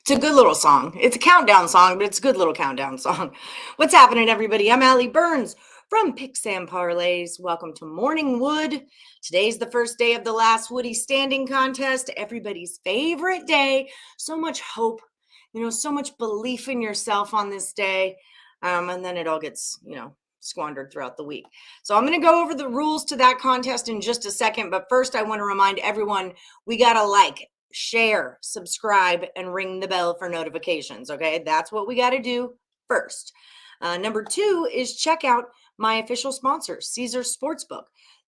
It's a good little song. It's a countdown song, but it's a good little countdown song. What's happening, everybody? I'm Allie Burns from Picks and Parlays. Welcome to Morning Wood. Today's the first day of the last Woody standing contest, everybody's favorite day. So much hope, so much belief in yourself on this day. And then it all gets, squandered throughout the week. So I'm going to go over the rules to that contest in just a second. But first, I want to remind everyone, we got to like, share, subscribe, and ring the bell for notifications. Okay, that's what we got to do first. Number two is check out my official sponsor, Caesars Sportsbook.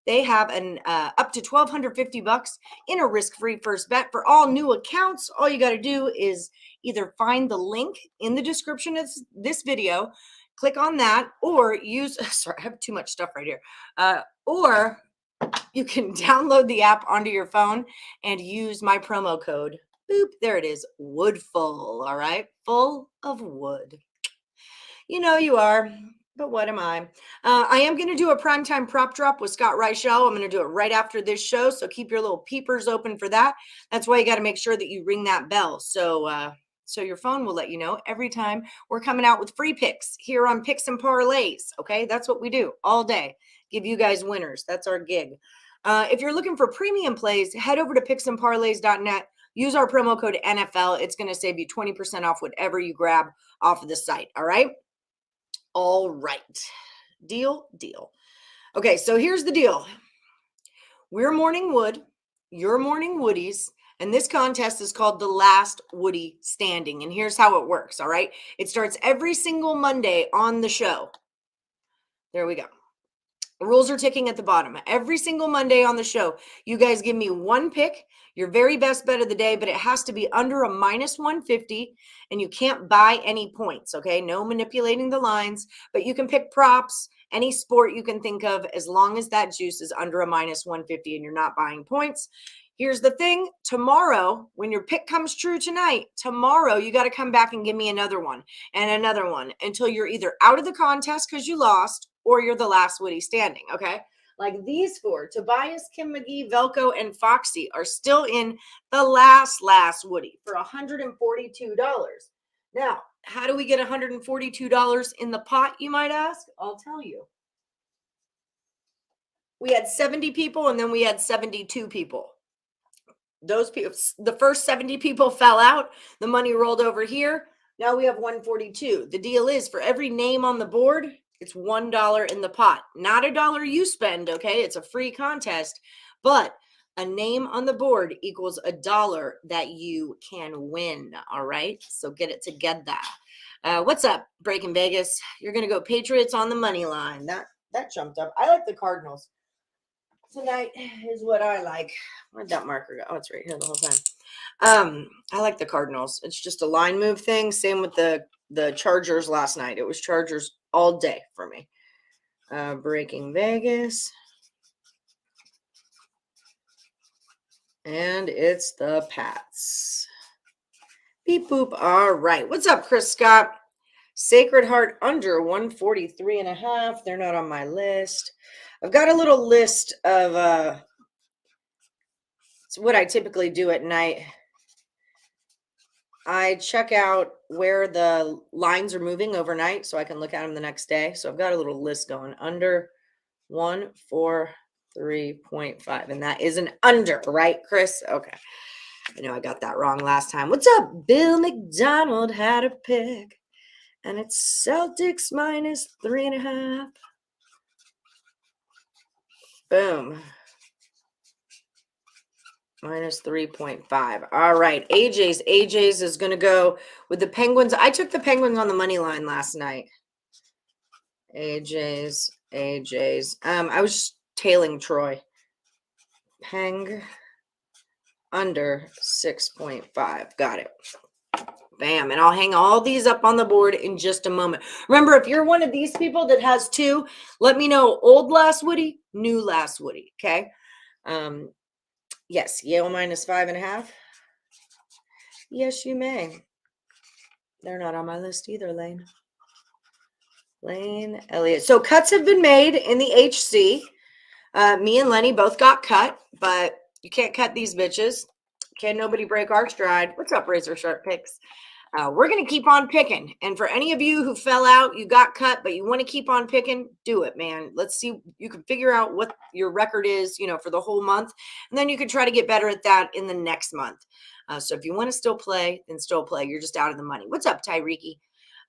They have an up to $1,250 in a risk-free first bet for all new accounts. All you got to do is either find the link in the description of this video, click on that, or use, sorry, I have too much stuff right here, or you can download the app onto your phone and use my promo code. Boop, there it is, Woodful, all right? Full of wood. You know you are, but what am I? I am going to do a primetime prop drop with Scott Reichel. I'm going to do it right after this show, so keep your little peepers open for that. That's why you got to make sure that you ring that bell. So your phone will let you know every time we're coming out with free picks here on Picks and Parlays, okay? That's what we do all day. Give you guys winners. That's our gig. If you're looking for premium plays, head over to picksandparlays.net. Use our promo code NFL. It's going to save you 20% off whatever you grab off of the site, all right? All right. Deal. Okay, so here's the deal. We're Morning Wood. You're Morning Woodies. And this contest is called The Last Woody Standing. And here's how it works, all right? It starts every single Monday on the show. There we go. The rules are ticking at the bottom. Every single Monday on the show, you guys give me one pick, your very best bet of the day, but it has to be under a -150, and you can't buy any points, okay? No manipulating the lines, but you can pick props, any sport you can think of, as long as that juice is under a -150 and you're not buying points. Here's the thing. Tomorrow, when your pick comes true tonight, tomorrow you got to come back and give me another one and another one until you're either out of the contest because you lost or you're the last Woody standing, okay? Like these four, Tobias, Kim McGee, Velko, and Foxy are still in the last Woody for $142. Now, how do we get $142 in the pot, you might ask? I'll tell you. We had 70 people and then we had 72 people. Those people, the first 70 people fell out. The money rolled over here. Now we have 142. The deal is for every name on the board, it's $1 in the pot. Not a dollar you spend, okay? It's a free contest, but a name on the board equals $1 that you can win, all right? So get it together. What's up, Breaking Vegas? You're going to go Patriots on the money line. That jumped up. I like the Cardinals. Tonight is what I like. Where'd that marker go? Oh, it's right here the whole time. I like the Cardinals. It's just a line move thing. Same with the Chargers last night. It was Chargers all day for me. Breaking Vegas. And it's the Pats. Beep boop. All right. What's up, Chris Scott? Sacred Heart under 143.5. They're not on my list. I've got a little list of it's what I typically do at night. I check out where the lines are moving overnight so I can look at them the next day. So I've got a little list going under 143.5. And that is an under, right, Chris? Okay. I know I got that wrong last time. What's up? Bill McDonald had a pick. And it's Celtics -3.5. Boom. -3.5. All right. AJ's is going to go with the Penguins. I took the Penguins on the money line last night. AJ's. I was tailing Troy. Peng under 6.5. Got it. Bam. And I'll hang all these up on the board in just a moment. Remember, if you're one of these people that has two, let me know old last Woody, new last Woody. Okay. Yes. Yale -5.5. Yes, you may. They're not on my list either, Lane. Elliott. So cuts have been made in the HC. Me and Lenny both got cut, but you can't cut these bitches. Can nobody break our stride? What's up, Razor Sharp Picks? We're going to keep on picking. And for any of you who fell out, you got cut, but you want to keep on picking, do it, man. Let's see. You can figure out what your record is, for the whole month. And then you can try to get better at that in the next month. So if you want to still play, then still play. You're just out of the money. What's up, Tyreeki?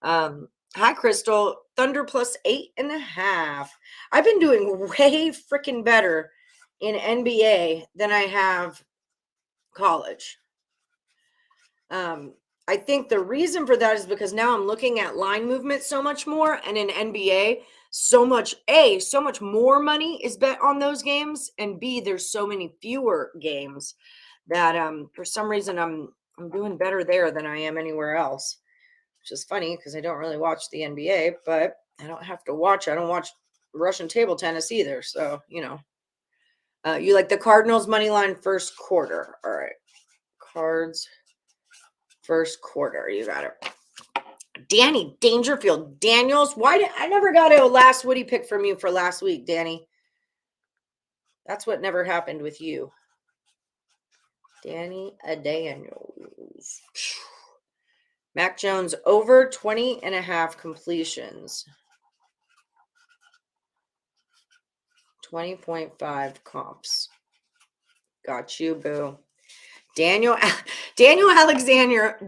Hi, Crystal. Thunder plus 8.5. I've been doing way freaking better in NBA than I have college. I think the reason for that is because now I'm looking at line movement so much more, and in NBA, so much more money is bet on those games, and B, there's so many fewer games that for some reason I'm doing better there than I am anywhere else, which is funny because I don't really watch the NBA, but I don't have to watch. I don't watch Russian table tennis either, so you like the Cardinals money line first quarter. All right, Cards. First quarter, you got it. Danny Dangerfield Daniels. Why did I never got a last Woody pick from you for last week, Danny? That's what never happened with you. Danny Daniels. Mac Jones over 20.5 completions. 20.5 comps. Got you, boo. Daniel Alexander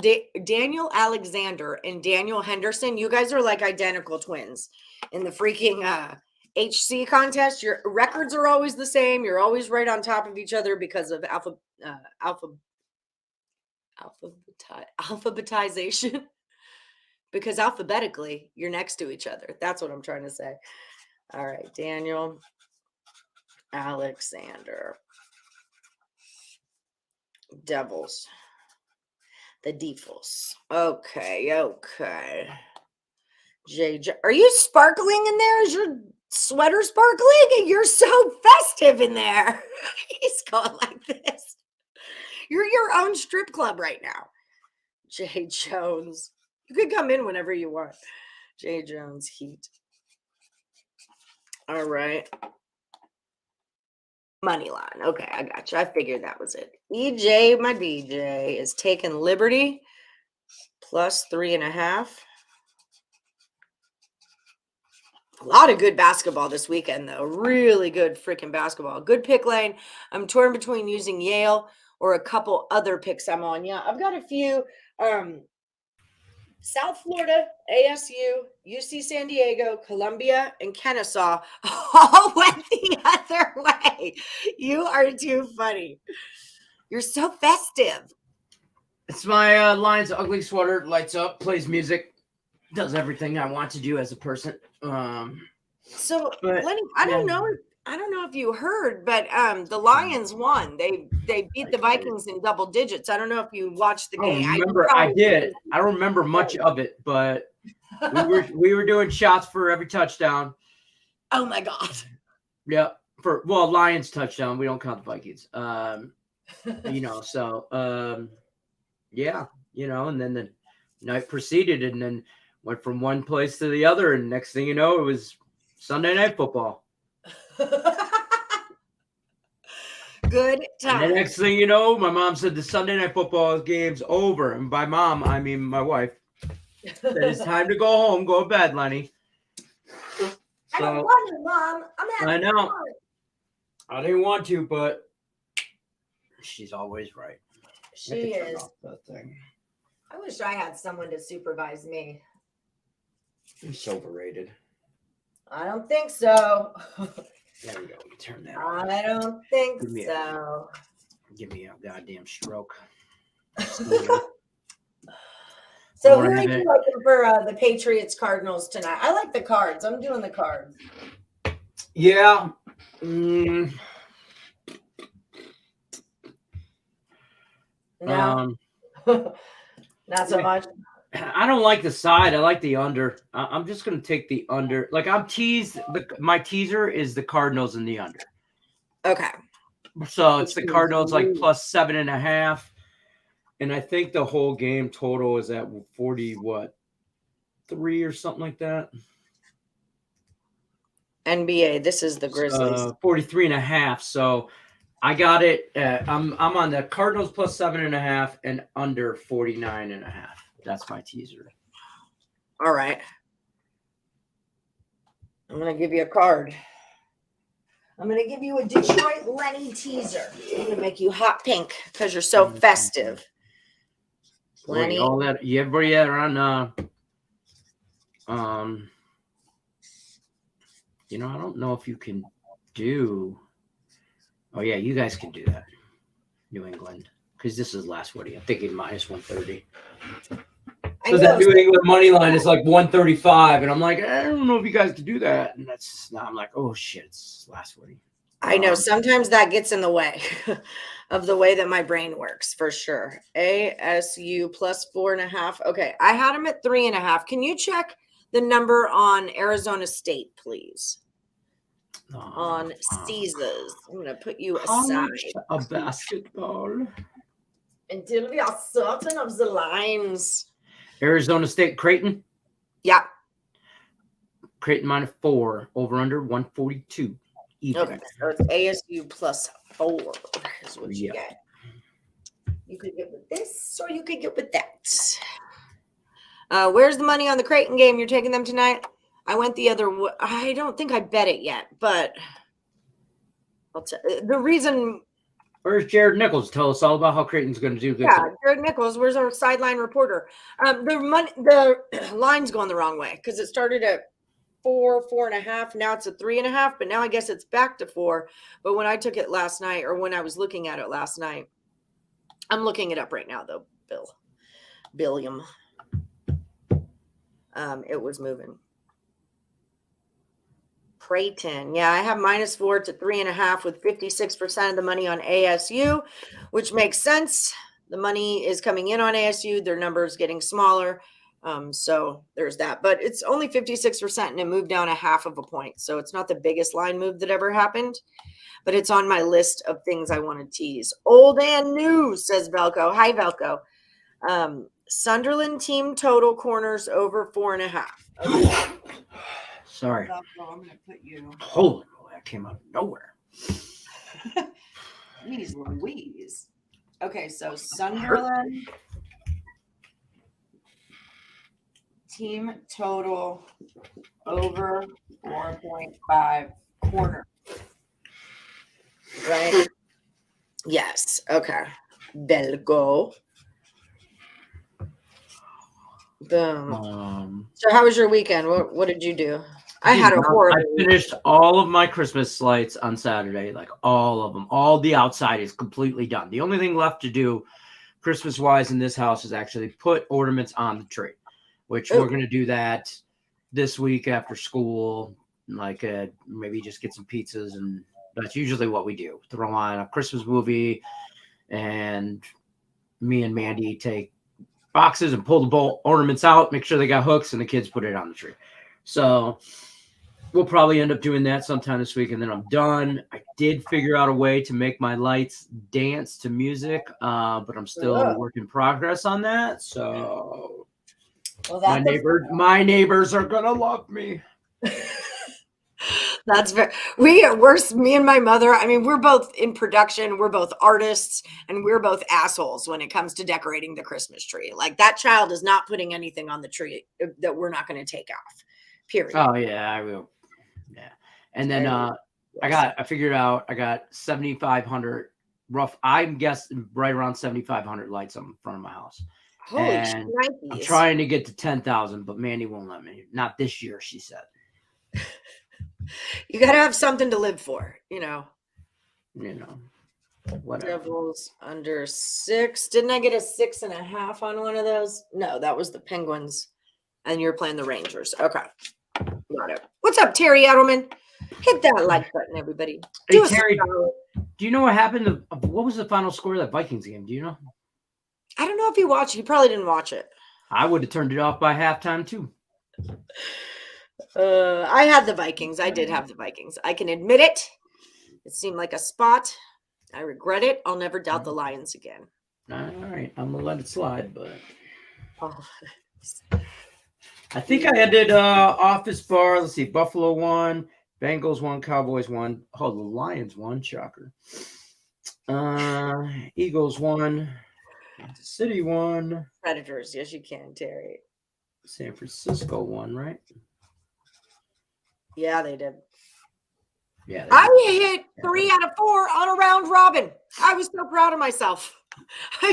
and Daniel Henderson, you guys are like identical twins in the freaking HC contest. Your records are always the same. You're always right on top of each other because of alphabetization. Because alphabetically, you're next to each other. That's what I'm trying to say. All right, Daniel Alexander. Devils. The Devils. Okay. JJ, are you sparkling in there? Is your sweater sparkling? You're so festive in there. He's going like this. You're your own strip club right now. Jay Jones. You could come in whenever you want. Jay Jones, Heat. All right. Money line. Okay, I got you. I figured that was it. EJ, my DJ, is taking Liberty plus 3.5. A lot of good basketball this weekend, though. Really good freaking basketball. Good pick lane. I'm torn between using Yale or a couple other picks I'm on. Yeah, I've got a few. South Florida, ASU, UC San Diego, Columbia, and Kennesaw all went the other way. You are too funny. You're so festive. It's my Lions Ugly sweater. Lights up, plays music, does everything I want to do as a person. Lenny, I don't know if you heard, but the Lions won. They beat the Vikings in double digits. I don't know if you watched the game. I did. I don't remember much of it, but we were doing shots for every touchdown. Oh my God. Yeah. Lions touchdown. We don't count the Vikings. And then the night proceeded and then went from one place to the other. And next thing you know, it was Sunday Night Football. Good time. And the next thing you know, my mom said the Sunday Night Football game's over. And by mom, I mean my wife. Said it's time to go home, go to bed, Lenny. I don't want to, Mom. I know. I didn't want to, but she's always right. She is. I wish I had someone to supervise me. It's overrated. I don't think so. There we go. We turn that on. I don't think so. Give me a goddamn stroke. So who are you looking for the Patriots Cardinals tonight? I like the Cards. I'm doing the Cards. Yeah. No. Not so much. I don't like the side. I like the under. I'm just going to take the under. Like I'm teased. My teaser is the Cardinals in the under. Okay. So it's the Cardinals like plus 7.5. And I think the whole game total is at 3 or something like that. NBA. This is the Grizzlies. 43.5. So I got it. I'm on the Cardinals plus 7.5 and under 49.5. That's my teaser. All right. I'm going to give you a card. I'm going to give you a Detroit Lenny teaser. I'm going to make you hot pink because you're so festive. Lenny. All that. You everybody on you know, I don't know if you can do. Oh yeah, you guys can do that. New England, because this is last Woody. I'm thinking minus 130. So that New England money line is like 135, and I'm like, I don't know if you guys can do that. And that's now I'm like, oh shit, it's last Woody. I know sometimes that gets in the way of the way that my brain works for sure. ASU plus 4.5. Okay, I had him at 3.5. Can you check the number on Arizona State, please? On Caesars. I'm going to put you aside. A basketball. Until we are certain of the lines. Arizona State, Creighton. Yeah. Creighton minus 4. Over under 142. Even. Okay, so it's ASU plus 4 is what you get. You could get with this or you could get with that. Where's the money on the Creighton game? You're taking them tonight? I went the other way. I don't think I bet it yet, but I'll tell the reason. Where's Jared Nichols? Tell us all about how Creighton's going to do good. Yeah, Jared Nichols. Where's our sideline reporter? The line's going the wrong way because it started at 4.5. Now it's at 3.5, but now I guess it's back to 4. But when I took it last night, or when I was looking at it last night, I'm looking it up right now though, Billiam. It was moving. Creighton. Yeah, I have minus 4 to 3.5 with 56% of the money on ASU, which makes sense. The money is coming in on ASU. Their number is getting smaller. So there's that. But it's only 56% and it moved down 0.5 point. So it's not the biggest line move that ever happened. But it's on my list of things I want to tease. Old and new, says Velco. Hi, Velco. Sunderland team total corners over 4.5. Okay. Sorry. I'm going to put you. Holy moly, that came out of nowhere. Jeez Louise. Okay, so Sunderland team total over 4.5 corner. Right? Yes. Okay. Belgo. Boom. So how was your weekend? What did you do? I had a horrible. I finished all of my Christmas lights on Saturday, like all of them. All the outside is completely done. The only thing left to do Christmas-wise in this house is actually put ornaments on the tree, which we're going to do that this week after school, like maybe just get some pizzas, and that's usually what we do. Throw on a Christmas movie, and me and Mandy take boxes and pull the ornaments out, make sure they got hooks, and the kids put it on the tree. So we'll probably end up doing that sometime this week, and then I'm done. I did figure out a way to make my lights dance to music, but I'm still a work in progress on that. So my neighbors are gonna love me. That's very me and my mother. I mean, we're both in production. We're both artists, and we're both assholes when it comes to decorating the Christmas tree. Like, that child is not putting anything on the tree that we're not going to take off. Period. Oh yeah, I will. Yeah, and then I figured out I got 7,500 rough. I'm guessing right around 7,500 lights on front of my house. Holy shit! I'm trying to get to 10,000, but Mandy won't let me. Not this year, she said. You got to have something to live for, you know. Whatever. Devils under 6. Didn't I get a 6.5 on one of those? No, that was the Penguins, and you're playing the Rangers. Okay, got it. What's up, Terry Edelman? Hit that like button, everybody. Hey, Terry, do you know what happened? What was the final score of that Vikings game? Do you know? I don't know if you watched it. You probably didn't watch it. I would have turned it off by halftime too. I had the Vikings. I did have the Vikings. I can admit it. It seemed like a spot. I regret it. I'll never doubt the Lions again. All right. I'm going to let it slide, but I think I ended off as far. Let's see. Buffalo won. Bengals won. Cowboys won. Oh, the Lions won. Shocker. Eagles won. Kansas City won. Predators. Yes, you can, Terry. San Francisco won, right? Yeah, they did. Yeah. I hit 3 out of 4 on a round robin. I was so proud of myself.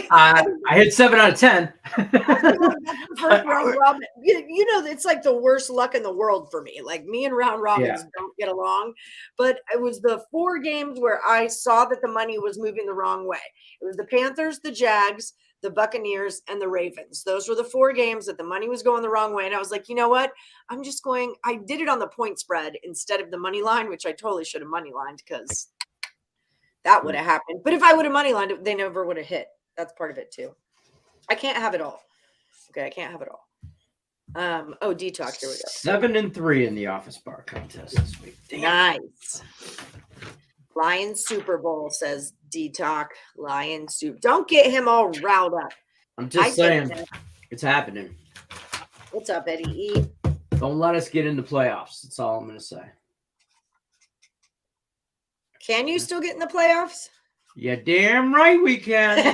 I hit 7 out of 10. That's the first round robin. You know, it's like the worst luck in the world for me. Like me and round robins don't get along. But it was the 4 games where I saw that the money was moving the wrong way. It was the Panthers, the Jags, the Buccaneers, and the Ravens. Those were the 4 games that the money was going the wrong way. And I was like, you know what? I did it on the point spread instead of the money line, which I totally should have money lined because that would have happened. But if I would have money lined it, they never would have hit. That's part of it too. I can't have it all. Okay, I can't have it all. Detox. Here we go. 7-3 in the office bar contest this week. Nice. Lion Super Bowl, says Detox. Lion Soup. Don't get him all riled up. I'm just saying, it's happening. What's up, Eddie E? Don't let us get into playoffs. That's all I'm going to say. Can you still get in the playoffs? Yeah, damn right we can.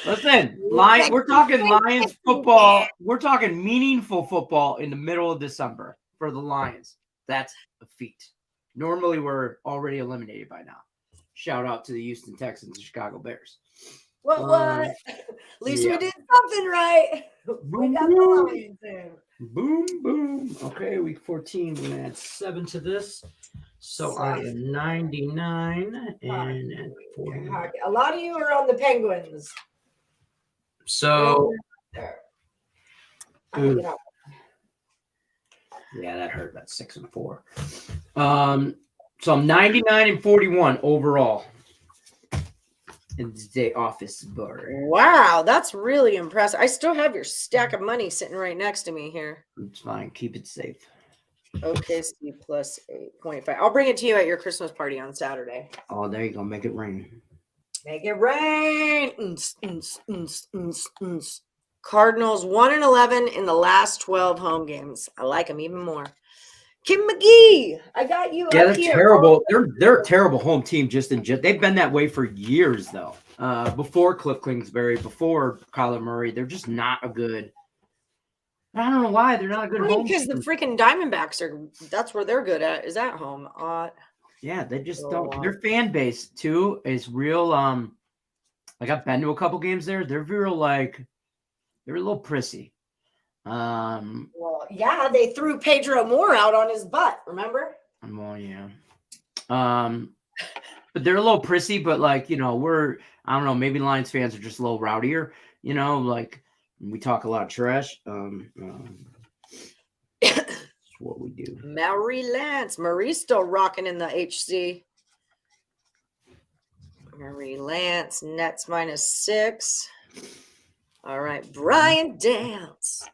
Listen, we're talking Lions football. We're talking meaningful football in the middle of December for the Lions. That's a feat. Normally, we're already eliminated by now. Shout out to the Houston Texans and Chicago Bears. What? At least we did something right. We got the Lions in. Boom, boom. Okay, week 14, we're going to add 7 to this. So I am 99 and at 40. A lot of you are on the Penguins. So, yeah, that hurt. That's 6 and 4. So I'm 99 and 41 overall in the office bar. Wow, that's really impressive. I still have your stack of money sitting right next to me here. It's fine. Keep it safe. OKC plus 8.5. I'll bring it to you at your Christmas party on Saturday. Oh, there you go. Make it rain. Make it rain. Cardinals 1-11 in the last 12 home games. I like them even more. Kim McGee, I got you. Yeah, they're terrible. They're a terrible home team. They've been that way for years, though. Before Cliff Kingsbury, before Kyler Murray, they're just not a good. I don't know why they're not a good home. Because the freaking Diamondbacks that's where they're good at, is at home. Yeah, they just don't. Their fan base too is real. Like I've been to a couple games there. They're real they're a little prissy. Well, yeah, they threw Pedro Moore out on his butt. Remember? Well, yeah. But they're a little prissy. But I don't know. Maybe Lions fans are just a little rowdier. We talk a lot of trash. That's what we do. Marie's still rocking in the HC. Marie Lance, Nets -6. All right, Brian Dance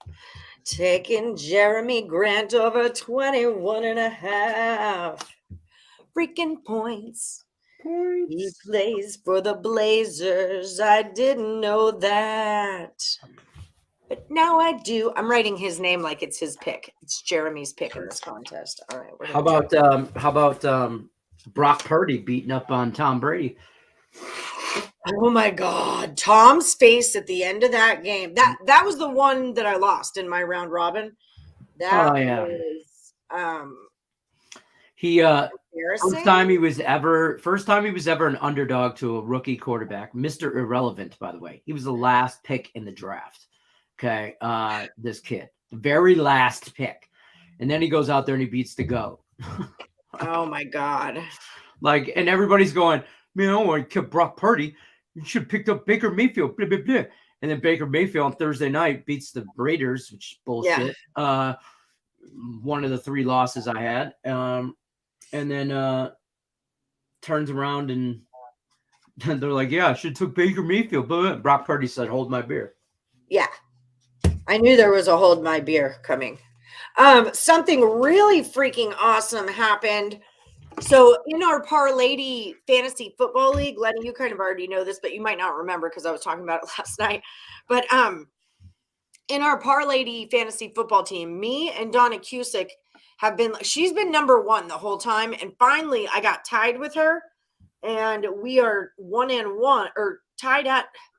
taking Jeremy Grant over 21.5 freaking points. He plays for the Blazers. I didn't know that. But now I do. I'm writing his name like it's his pick. It's Jeremy's pick in this contest. All right. How about Brock Purdy beating up on Tom Brady? Oh my God. Tom's face at the end of that game. That was the one that I lost in my round robin. That was first time he was ever an underdog to a rookie quarterback. Mr. Irrelevant, by the way. He was the last pick in the draft. Okay. This kid. The very last pick. And then he goes out there and he beats the GOAT. Oh my God. And everybody's going, man, I kept Brock Purdy. You should have picked up Baker Mayfield. Blah, blah, blah. And then Baker Mayfield on Thursday night beats the Raiders, which is bullshit. Yeah. One of the 3 losses I had. And then turns around and they're like, yeah, I should have took Baker Mayfield. But Brock Purdy said, hold my beer. Yeah. I knew there was a hold my beer coming. Something really freaking awesome happened. So in our Parlay Fantasy Football League, Lenny, you kind of already know this, but you might not remember because I was talking about it last night. But in our Parlay Fantasy Football team, me and Donna Cusick she's been number one the whole time. And finally I got tied with her and we are 1-1 or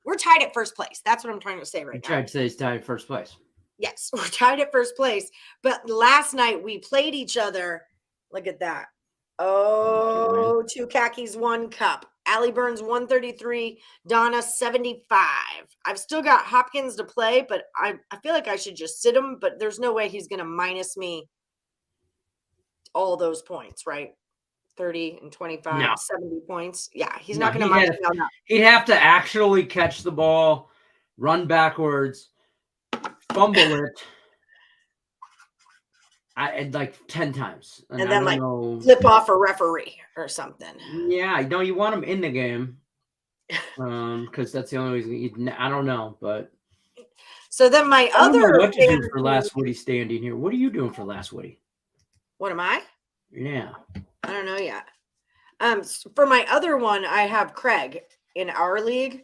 we're tied at first place. That's what I'm trying to say right now. Tried to say it's tied at first place. Yes, we're tied at first place. But last night we played each other. Look at that. Oh, 2 khakis, 1 cup. Allie Burns 133, Donna 75. I've still got Hopkins to play, but I feel like I should just sit him, but there's no way he's going to minus me all those points, right? 30 and 25, No. 70 points. Yeah, he's not going to minus me on that. He'd have to actually catch the ball, run backwards, fumble it. Like 10 times. And then like flip off a referee or something. Yeah, you want him in the game. Because that's the only reason. I don't know, but. So then my other. What to do for last Woody standing here? What are you doing for last Woody? What am I? Yeah. I don't know yet. For my other one, I have Craig in our league.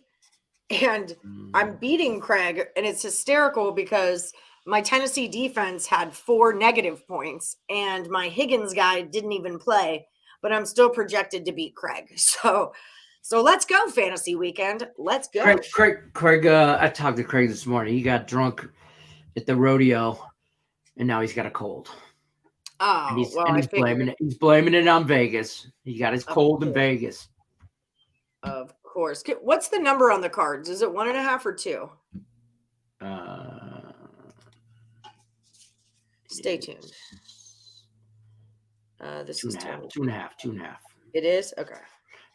And I'm beating Craig, and it's hysterical because my Tennessee defense had 4 negative points, and my Higgins guy didn't even play, but I'm still projected to beat Craig. So let's go, fantasy weekend. Let's go. Craig, I talked to Craig this morning. He got drunk at the rodeo, and now he's got a cold. Oh, and he's blaming it on Vegas. He got his cold in Vegas. Of course. What's the number on the cards? Is it 1.5 or 2? Stay tuned. This is 2.5. It is? Okay.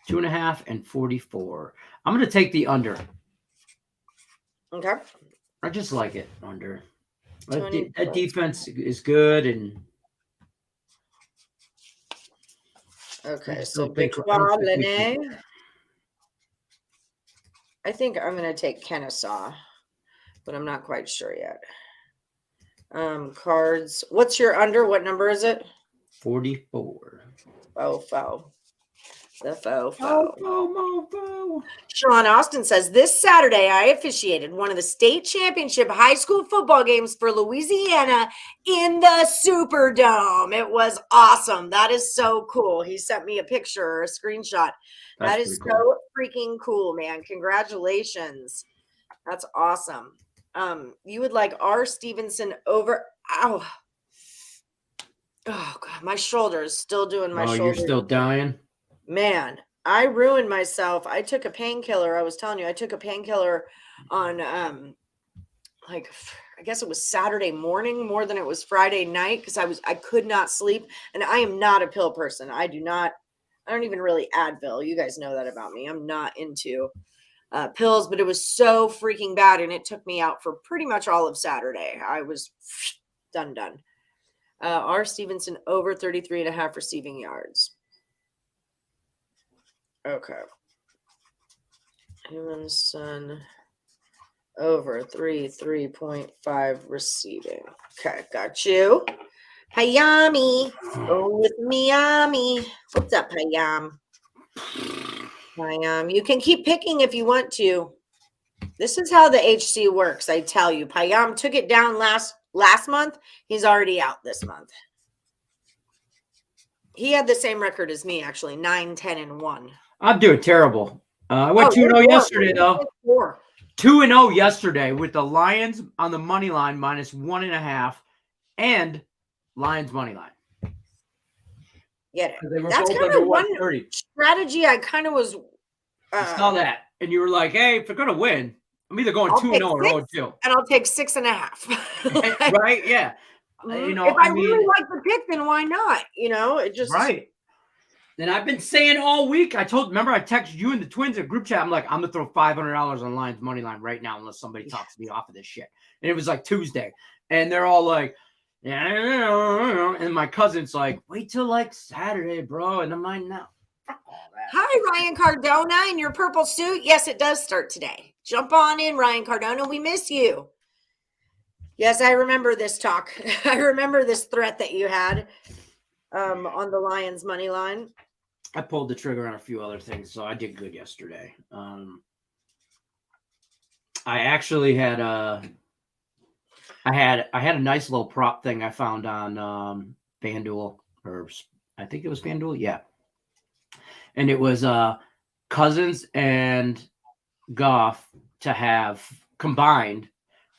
2.5 and 44. I'm going to take the under. Okay. I just like it under. That defense is good and. Okay, so Victoire, Lenny. I think I'm going to take Kennesaw, but I'm not quite sure yet. Cards. What's your under? What number is it? 44. Fo. The fo. Mofo. Sean Austin says, this Saturday I officiated one of the state championship high school football games for Louisiana in the Superdome. It was awesome. That is so cool. He sent me a picture or a screenshot. That is so freaking cool, man. Congratulations. That's awesome. You would like R. Stevenson over. Ow. Oh, God. My shoulder is still doing my shoulder. You're still dying? Man, I ruined myself. I took a painkiller. I was telling you, I took a painkiller on, I guess it was Saturday morning more than it was Friday night because I could not sleep. And I am not a pill person. I don't even really Advil. You guys know that about me. I'm not into pills, but it was so freaking bad. And it took me out for pretty much all of Saturday. I was done. R. Stevenson over 33.5 receiving yards. Okay. Evanson over 3.5 receiving. Okay, got you. Hayami. Go with Miami. What's up, Hayam? You can keep picking if you want to. This is how the HC works, I tell you. Payam took it down last month. He's already out this month. He had the same record as me, actually, 9-10-1. I'm doing terrible. I went 2-0 yesterday, though. 2-0 yesterday with the Lions on the money line minus 1.5 and Lions money line. Get it. That's kind of one strategy I kind of was. I saw that. And you were like, hey, if they're going to win, I'm either going 2-0 or 0-2. And I'll take 6.5. Right? Yeah. If I really like the pick, then why not? It just. Right. And I've been saying all week, I texted you and the twins in group chat. I'm like, I'm going to throw $500 on Lions money line right now unless somebody talks me off of this shit. And it was like Tuesday. And they're all like, yeah. And my cousin's like, wait till like Saturday, bro. And I'm like, no. Hi, Ryan Cardona in your purple suit. Yes, it does start today. Jump on in, Ryan Cardona. We miss you. Yes, I remember this talk. I remember this threat that you had on the Lions money line. I pulled the trigger on a few other things, so I did good yesterday. I actually had I had a nice little prop thing I found on FanDuel, or I think it was FanDuel. Yeah. And it was Cousins and Goff to have combined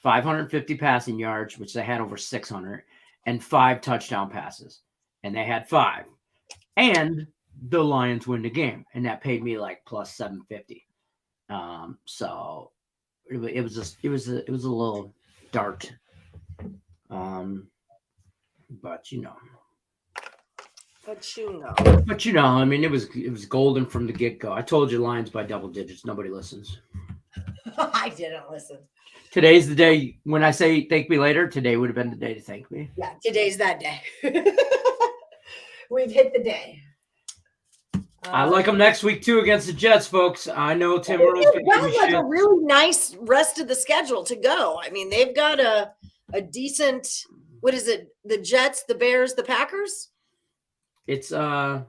550 passing yards, which they had over 600, and 5 touchdown passes. And they had 5. And the Lions win the game. And that paid me like plus 750. So it was a little dart. But you know. I mean, it was golden from the get-go. I told you Lions by double digits. Nobody listens. I didn't listen. Today's the day when I say thank me later. Today would have been the day to thank me. Yeah, today's that day. We've hit the day. I like them next week too against the Jets, folks. I know Tim Earle's going to give me shit. A really nice rest of the schedule to go. I mean, they've got a decent. What is it? The Jets, the Bears, the Packers. It's the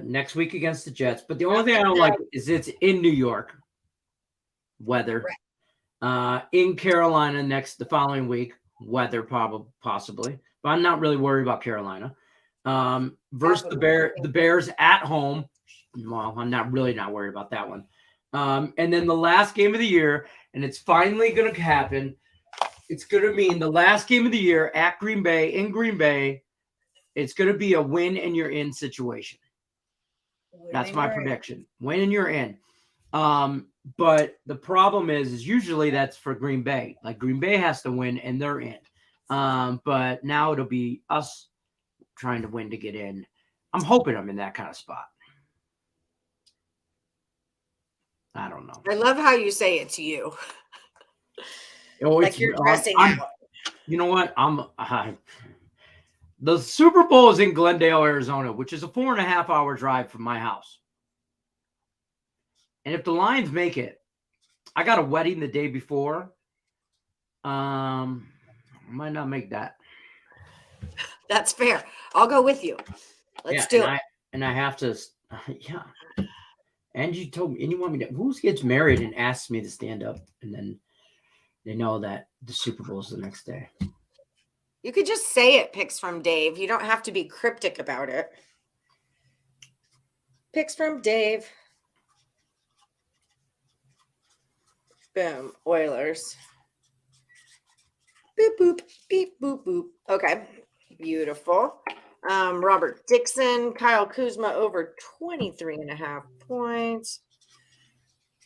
next week against the Jets. But the only thing I don't like is it's in New York. Weather. Right. In Carolina the following week. Weather possibly. But I'm not really worried about Carolina. Versus the Bears at home. Well, I'm not worried about that one. And then the last game of the year, and it's finally going to happen. It's going to mean the last game of the year at Green Bay, in Green Bay. It's going to be a win and you're in situation. That's my prediction. Win and you're in. But the problem is usually that's for Green Bay. Like Green Bay has to win and they're in. But now it'll be us trying to win to get in. I'm hoping I'm in that kind of spot. I don't know. I love how you say it's you. Like you're dressing out. You know what? The Super Bowl is in Glendale, Arizona, which is a 4.5-hour drive from my house. And if the Lions make it, I got a wedding the day before. I might not make that. That's fair. I'll go with you. Let's do it. And I have to, yeah. And you told me, and you want me to, who gets married and asks me to stand up, and then they know that the Super Bowl is the next day. You could just say it, picks from Dave. You don't have to be cryptic about it. Picks from Dave. Boom. Oilers. Boop, boop, beep, boop, boop. Okay. Beautiful. Robert Dixon, Kyle Kuzma over 23.5 points.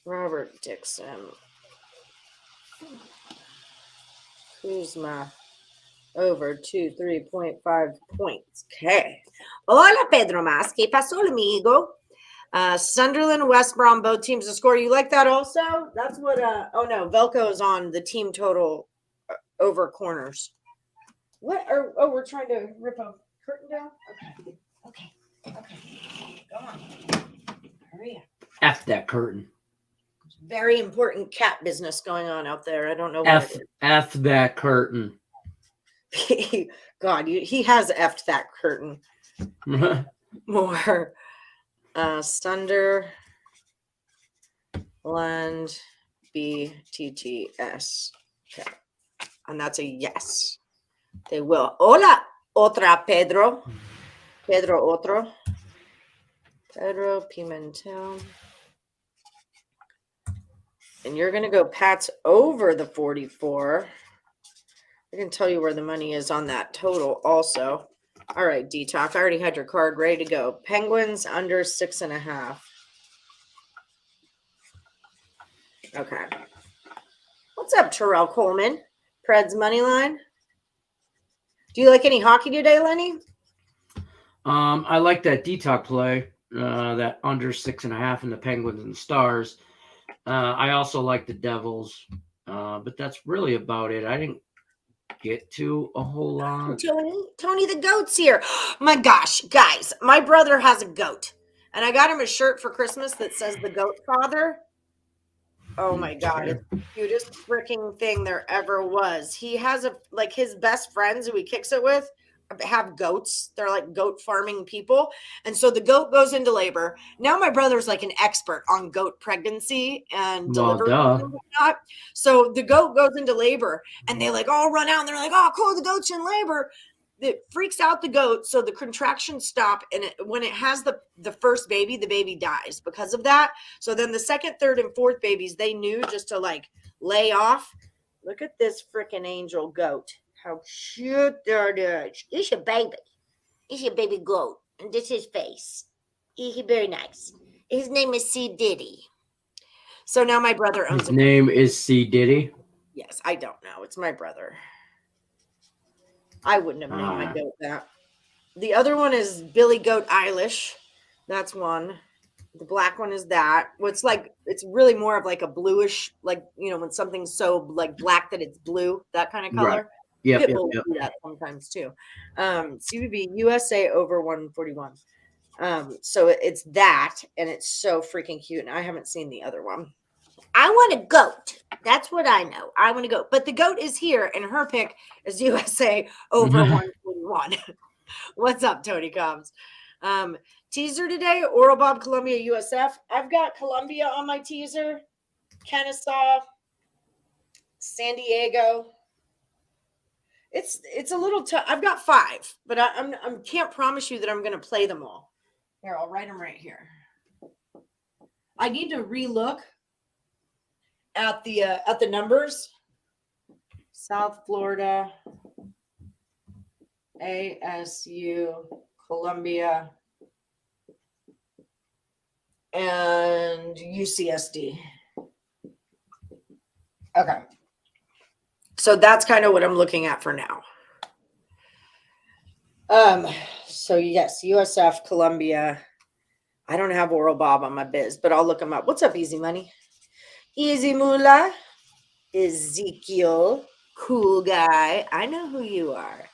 Robert Dixon. Kuzma over 3.5 points. Okay. Hola, Pedro Mas. ¿Qué pasó, amigo? Sunderland, West Brom, both teams to score. You like that also? That's what, oh no, Velco's on the team total over corners. What? We're trying to rip a curtain down? Okay. Go on. Hurry up. F that curtain. Very important cat business going on out there. I don't know what it is. F that curtain. God, he has effed that curtain. More. Sunderland BTTS. Okay. And that's a yes. They will. Hola, otra Pedro. Pedro otro. Pedro Pimentel. And you're going to go Pats over the 44. I can tell you where the money is on that total also. All right, D-Talk. I already had your card ready to go. Penguins under 6.5. Okay. What's up, Terrell Coleman? Preds money line. Do you like any hockey today, Lenny? I like that D-Talk play, that under 6.5 in the Penguins and the Stars. I also like the Devils, but that's really about it. I didn't get to a whole lot. Tony the goat's here. My gosh, guys, my brother has a goat, and I got him a shirt for Christmas that says the Goat Father. Oh my God, it's the cutest freaking thing there ever was. He has his best friends who he kicks it with have goats. They're like goat farming people. And so the goat goes into labor. Now my brother's like an expert on goat pregnancy and Well, delivery duh. and whatnot. So the goat goes into labor and they like all run out and they're like, oh, cool, the goat's in labor. It freaks out the goat. So the contractions stop. And when it has the first baby, the baby dies because of that. So then the second, third, and fourth babies, they knew just to like lay off. Look at this freaking angel goat. How cute that is. It's a baby. It's a baby goat. And this is his face. He's very nice. His name is C. Diddy. So now my brother owns His name is C. Diddy. Yes, I don't know. It's my brother. I wouldn't have named my goat that. The other one is Billy Goat Eilish. That's one. The black one is that. What's like, it's really more of like a bluish, like, you know, when something's so like black that it's blue, that kind of color. Right. Yep, Pitbull do that sometimes too. CBB USA over 141. So it's that, and it's so freaking cute. And I haven't seen the other one. I want a goat. That's what I know. I want a goat. But the goat is here, and her pick is USA over 141. What's up, Tony Cobbs? Teaser today, Oral Bob Columbia USF. I've got Columbia on my teaser, Kennesaw, San Diego. It's a little tough. I've got 5, but I can't promise you that I'm going to play them all. Here, I'll write them right here. I need to relook at the numbers. South Florida, ASU, Columbia, and UCSD. Okay. So that's kind of what I'm looking at for now. So yes, USF, Columbia. I don't have Oral Bob on my biz, but I'll look them up. What's up, Easy Money? Easy Moolah, Ezekiel, cool guy. I know who you are.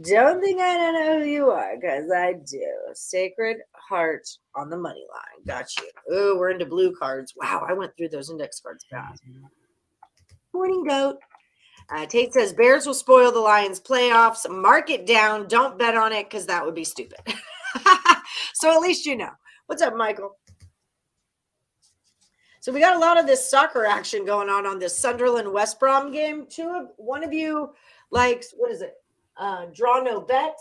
Don't think I don't know who you are, because I do. Sacred Heart on the money line. Got you. Oh, we're into blue cards. Wow, I went through those index cards fast. Morning, goat. Tate says Bears will spoil the Lions playoffs. Mark it down. Don't bet on it because that would be stupid. So at least you know. What's up, Michael? So we got a lot of this soccer action going on this Sunderland West Brom game. One of you likes, what is it? Draw no bet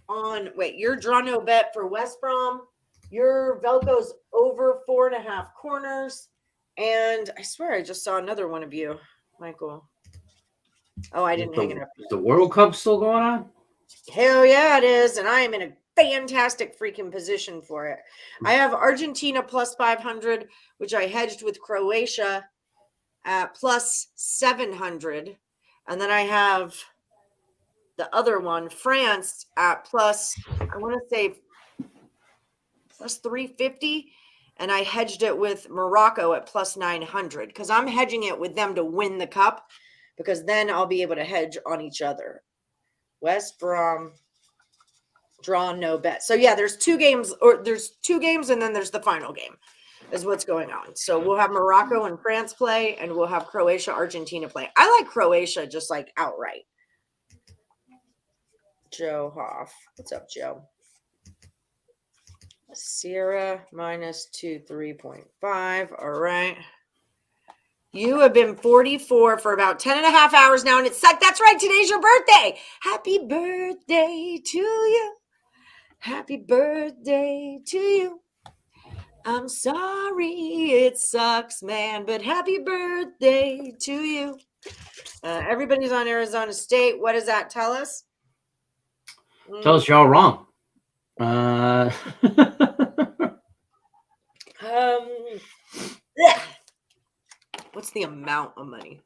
on, your draw no bet for West Brom. Your Velco's over 4.5 corners. And I swear I just saw another one of you, Michael. Oh, I didn't hang it up. Is the World Cup still going on? Hell yeah, it is. And I am in a fantastic freaking position for it. I have Argentina plus 500, which I hedged with Croatia at plus 700. And then I have the other one, France, at plus, I want to say plus 350. And I hedged it with Morocco at plus 900 because I'm hedging it with them to win the cup, because then I'll be able to hedge on each other. West Brom, draw no bet. So yeah, there's 2 games, and then there's the final game is what's going on. So we'll have Morocco and France play, and we'll have Croatia, Argentina play. I like Croatia just like outright. Joe Hoff. What's up, Joe? Sierra minus 3.5. All right. You have been 44 for about 10 and a half hours now, and it's like, that's right, today's your birthday. Happy birthday to you. Happy birthday to you. I'm sorry it sucks, man, but happy birthday to you. Everybody's on Arizona State. What does that tell us? Tell us y'all wrong. What's the amount of money?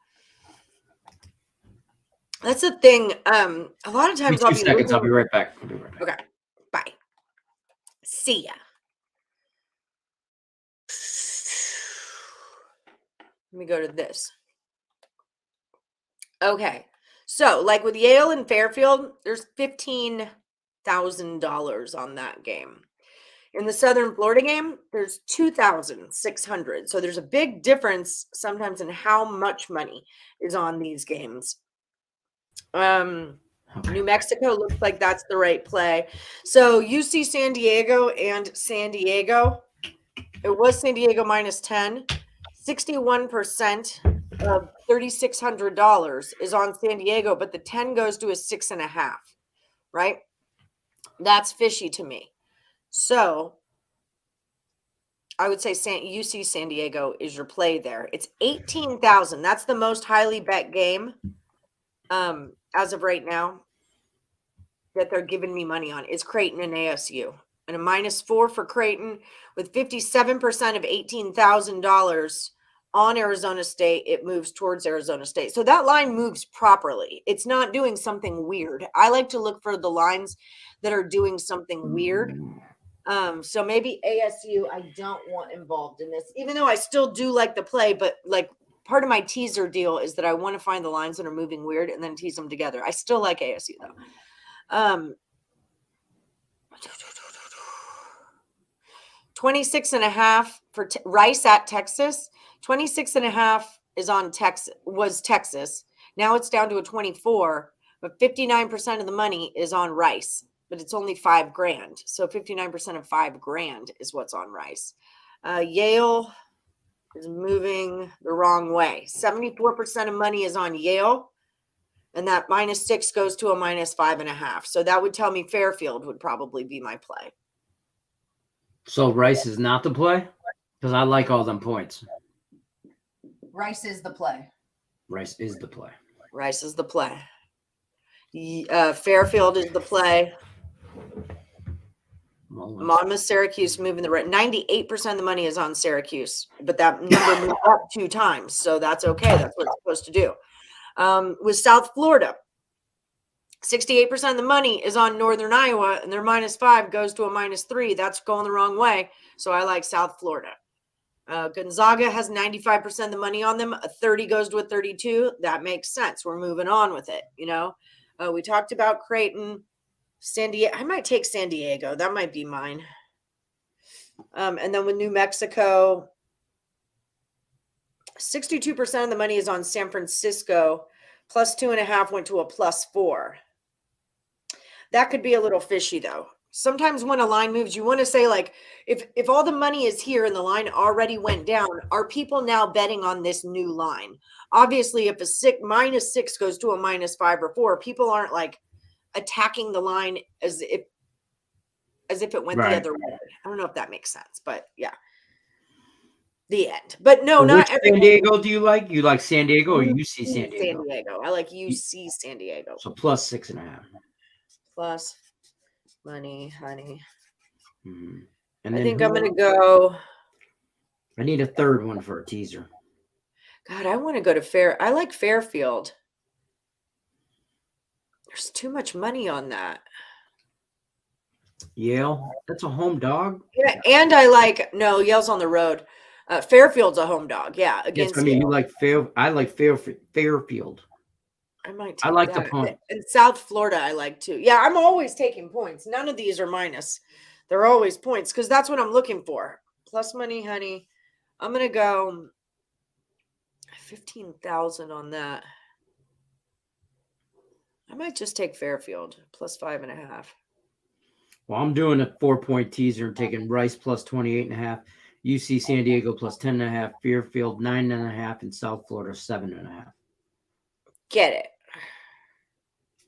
That's the thing. A lot of times I'll be right back. Okay. Bye. See ya. Let me go to this. Okay. So, like with Yale and Fairfield, there's $15,000 on that game. In the Southern Florida game, there's $2,600. So there's a big difference sometimes in how much money is on these games. Okay. New Mexico looks like that's the right play. So UC San Diego and San Diego. It was San Diego minus 10. 61% of $3,600 is on San Diego, but the 10 goes to a 6.5, right? That's fishy to me. So I would say UC San Diego is your play there. It's 18,000. That's the most highly bet game as of right now that they're giving me money on. Is Creighton and ASU. And a -4 for Creighton with 57% of $18,000 on Arizona State. It moves towards Arizona State. So that line moves properly. It's not doing something weird. I like to look for the lines that are doing something weird. So maybe ASU, I don't want involved in this, even though I still do like the play, but like part of my teaser deal is that I want to find the lines that are moving weird and then tease them together. I still like ASU though. 26.5 for Rice at Texas. 26.5 is on Texas. Now it's down to a 24, but 59% of the money is on Rice, but it's only $5,000. So 59% of $5,000 is what's on Rice. Yale is moving the wrong way. 74% of money is on Yale, and that -6 goes to a -5.5. So that would tell me Fairfield would probably be my play. So Rice is not the play? Because I like all them points. Rice is the play. Rice is the play. Rice is the play. Fairfield is the play. Monmouth, Syracuse moving the right. 98% of the money is on Syracuse, but that number moved up 2 times, so that's okay. That's what it's supposed to do. With South Florida, 68% of the money is on Northern Iowa, and their -5 goes to a -3. That's going the wrong way, so I like South Florida. Gonzaga has 95% of the money on them. A 30 goes to a 32. That makes sense. We're moving on with it, you know. We talked about Creighton. San Diego. I might take San Diego. That might be mine. And then with New Mexico, 62% of the money is on San Francisco. +2.5 went to a +4. That could be a little fishy, though. Sometimes when a line moves, you want to say, like, if all the money is here and the line already went down, are people now betting on this new line? Obviously, if a -6 goes to a -5 or 4, people aren't like attacking the line as if it went the other way. I don't know if that makes sense, but yeah. The end. But no, not every San Diego do you like? You like San Diego or UC San Diego? San Diego. I like UC San Diego. So +6.5. Plus money, honey. Mm-hmm. And I think I'm going to go. I need a third one for a teaser. God, I want to go to I like Fairfield. There's too much money on that. Yale, that's a home dog. Yeah, and I like Yale's on the road. Fairfield's a home dog. Yeah, against. Yes, I mean Yale. You like I like Fairfield. I might. I like the point. And South Florida, I like too. Yeah, I'm always taking points. None of these are minus. They're always points because that's what I'm looking for. Plus money, honey. I'm gonna go 15,000 on that. I might just take Fairfield +5.5. Well, I'm doing a 4-point teaser and taking Rice +28.5, UC San Diego +10.5, Fairfield 9.5, and South Florida 7.5. Get it.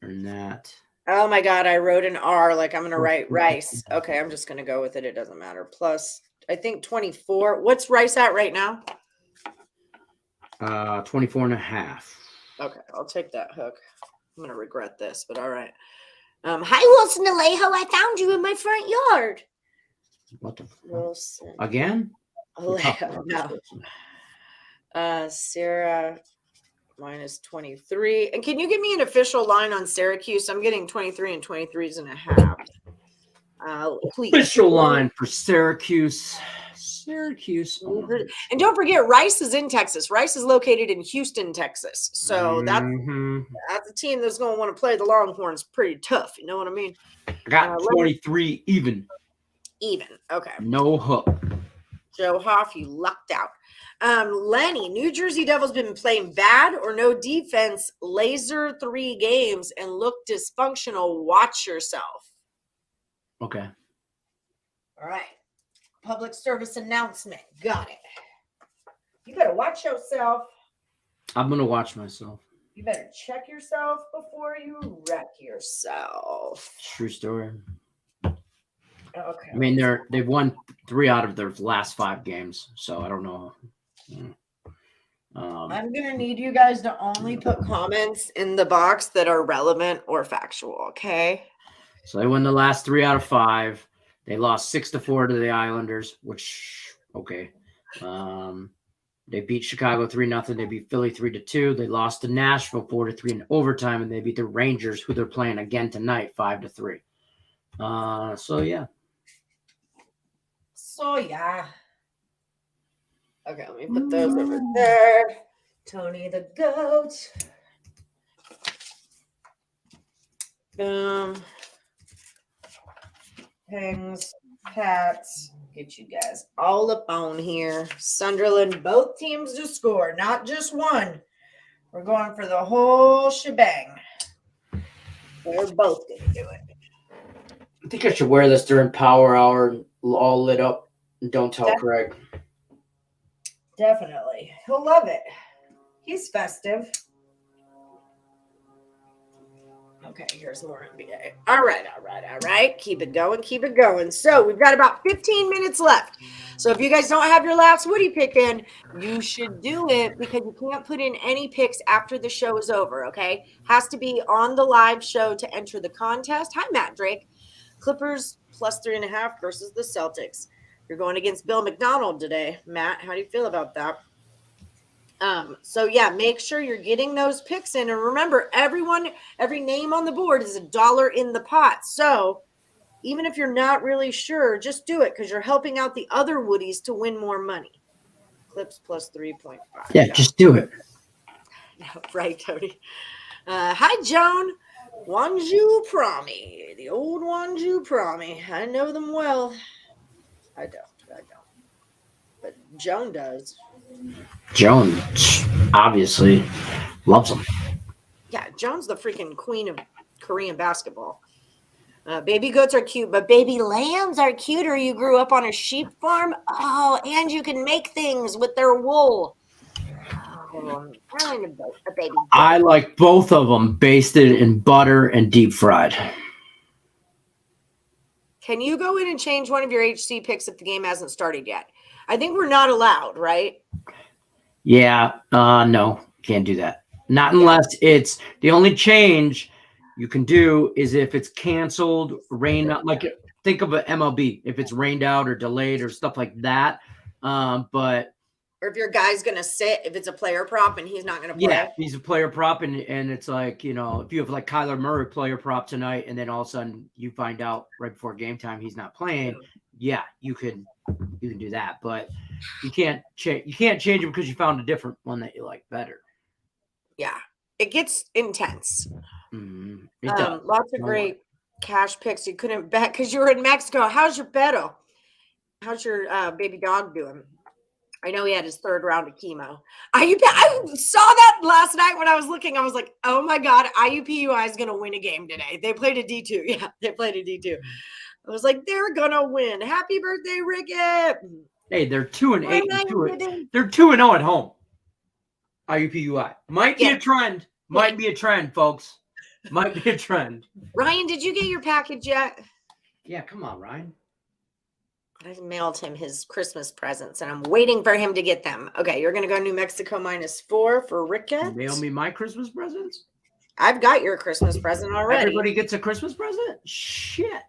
And that. Oh my God, I wrote an R like I'm gonna write Rice. Okay, I'm just gonna go with it. It doesn't matter. Plus, I think 24. What's Rice at right now? 24.5. Okay, I'll take that hook. I'm gonna regret this, but all right. Hi, Wilson Alejo. I found you in my front yard. What the Wilson again? Alejo. No. Sarah -23. And can you give me an official line on Syracuse? I'm getting 23 and 23.5. Please. Official line for Syracuse. And don't forget, Rice is in Texas. Rice is located in Houston, Texas. So that's a team that's going to want to play the Longhorns pretty tough. You know what I mean? I got 23 even. Even. Okay. No hook. Joe Hoff, you lucked out. Lenny, New Jersey Devils been playing bad or no defense, laser 3 games, and look dysfunctional. Watch yourself. Okay. All right. Public service announcement. Got it. You better watch yourself. I'm going to watch myself. You better check yourself before you wreck yourself. True story. Okay. I mean, they've won 3 out of their last 5 games, so I don't know. I'm going to need you guys to only put comments in the box that are relevant or factual, okay? So they won the last 3 out of 5. They lost 6-4 to the Islanders, which, okay. They beat Chicago 3-0. They beat Philly 3-2. They lost to Nashville 4-3 in overtime, and they beat the Rangers, who they're playing again tonight, 5-3. So yeah. Okay, let me put those over there. Tony the Goat. Boom. Hangs, Pats. Get you guys all up on here. Sunderland, both teams to score, not just one. We're going for the whole shebang. They're both going to do it. I think I should wear this during Power Hour, all lit up. Don't tell Craig. Definitely. He'll love it. He's festive. Okay, here's more NBA. All right. Keep it going. So we've got about 15 minutes left. So if you guys don't have your last Woody pick in, you should do it because you can't put in any picks after the show is over, okay? Has to be on the live show to enter the contest. Hi, Matt Drake. Clippers plus 3.5 versus the Celtics. You're going against Bill McDonald today. Matt, how do you feel about that? So yeah, make sure you're getting those picks in. And remember, every name on the board is $1 in the pot. So even if you're not really sure, just do it because you're helping out the other Woodies to win more money. Clips plus 3.5. Yeah, just do it. Right, Tony. Hi, Joan. Wanju Promi. The old Wanju Promi. I know them well. I don't. But Joan does. Joan obviously loves them. Yeah, Joan's the freaking queen of Korean basketball. Baby goats are cute, but baby lambs are cuter. You grew up on a sheep farm? Oh, and you can make things with their wool. Oh, a baby goat. I like both of them basted in butter and deep fried. Can you go in and change one of your HC picks if the game hasn't started yet? I think we're not allowed, right? Yeah, no, can't do that. Not unless it's the only change you can do is if it's canceled, rained out. Like think of an MLB if it's rained out or delayed or stuff like that. But or if your guy's gonna sit, if it's a player prop and he's not gonna play. Yeah, he's a player prop, and it's like, you know, if you have like Kyler Murray player prop tonight, and then all of a sudden you find out right before game time he's not playing. Yeah, you can do that, but you can't change. You can't change it because you found a different one that you like better. Yeah, it gets intense. Mm-hmm. Lots of great cash picks you couldn't bet because you were in Mexico. How's your Beto? How's your baby dog doing? I know he had his 3rd round of chemo. I saw that last night when I was looking. I was like, oh my God, IUPUI is going to win a game today. They played a D2. Yeah, they played a D2. I was like, they're going to win. Happy birthday, Rickett. Hey, they're 2-8. They're 2-0 at home. IUPUI. Might be a trend. Might be a trend, folks. Might be a trend. Ryan, did you get your package yet? Yeah, come on, Ryan. I mailed him his Christmas presents, and I'm waiting for him to get them. Okay, you're going to go New Mexico -4 for Rickett. Mail me my Christmas presents? I've got your Christmas present already. Everybody gets a Christmas present? Shit.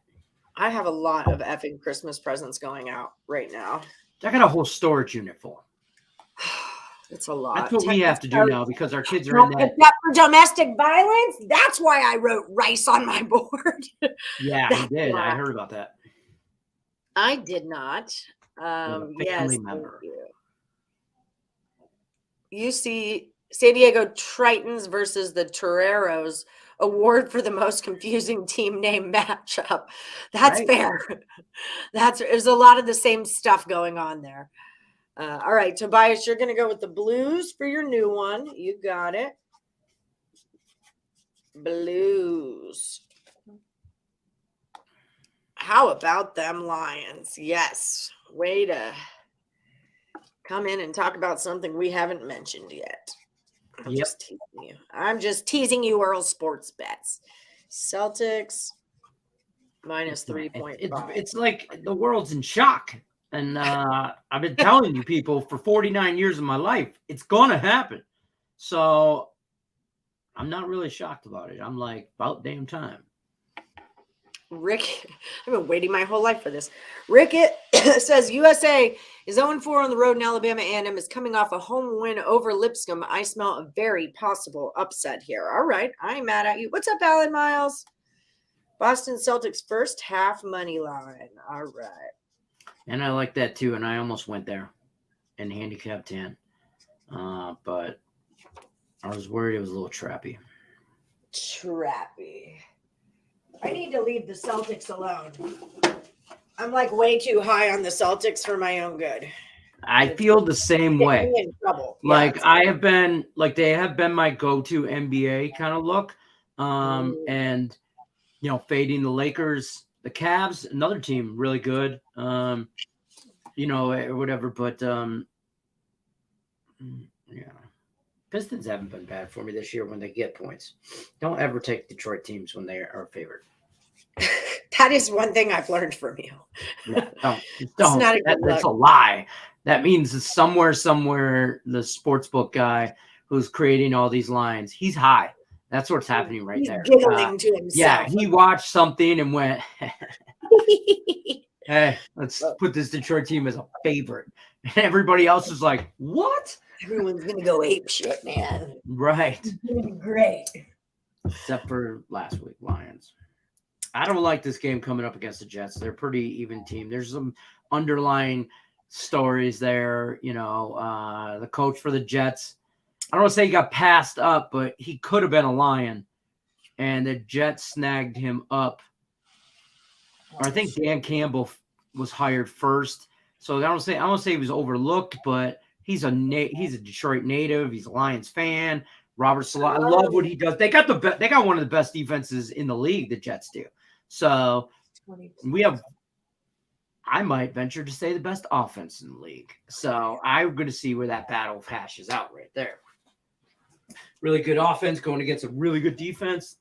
I have a lot of effing Christmas presents going out right now. I got a whole storage unit full. It's a lot. That's what we have to do now because our kids are in that. Except for domestic violence, that's why I wrote rice on my board. Yeah, he did. I heard about that. I did not. Yes. You see San Diego Tritons versus the Toreros award for the most confusing team name matchup. That's Right. fair. There's a lot of the same stuff going on there. All right, Tobias, you're going to go with the Blues for your new one. You got it. Blues. How about them Lions? Yes. Way to come in and talk about something we haven't mentioned yet. I'm just teasing you. I'm just teasing you, Earle Sports Bets. Celtics minus 3.5. It's like the world's in shock. And I've been telling you people for 49 years of my life, it's going to happen. So I'm not really shocked about it. I'm like, about damn time. Rick, I've been waiting my whole life for this. Rickett says USA is 0-4 on the road in Alabama. A&M is coming off a home win over Lipscomb. I smell a very possible upset here. All right, I ain't mad at you. What's up, Alan Miles? Boston Celtics first half money line. All right. And I like that too. And I almost went there and handicapped 10. But I was worried it was a little trappy. Trappy. I need to leave the Celtics alone. I'm like way too high on the Celtics for my own good. I feel the same way. In trouble. Like yeah, I have been, like they have been my go-to NBA kind of look. And you know, fading the Lakers, the Cavs, another team really good. You know, or whatever. But yeah. Pistons haven't been bad for me this year when they get points. Don't ever take Detroit teams when they are favored. That is one thing I've learned from you. Yeah, don't. That's a lie. That means somewhere, the sportsbook guy who's creating all these lines, he's high. That's what's happening right there. Giggling to himself. Yeah, he watched something and went, hey, let's put this Detroit team as a favorite. And everybody else is like, what? Everyone's going to go ape shit, man. Right. It's going to be great. Except for last week, Lions. I don't like this game coming up against the Jets. They're a pretty even team. There's some underlying stories there. You know, the coach for the Jets, I don't want to say he got passed up, but he could have been a Lion. And the Jets snagged him up. Or I think Dan Campbell was hired first. So I don't want to say he was overlooked, but he's a Detroit native. He's a Lions fan. Robert Salah, I love what he does. They got one of the best defenses in the league. The Jets do. So I might venture to say the best offense in the league. So I'm going to see where that battle hashes out right there. Really good offense going against a really good defense.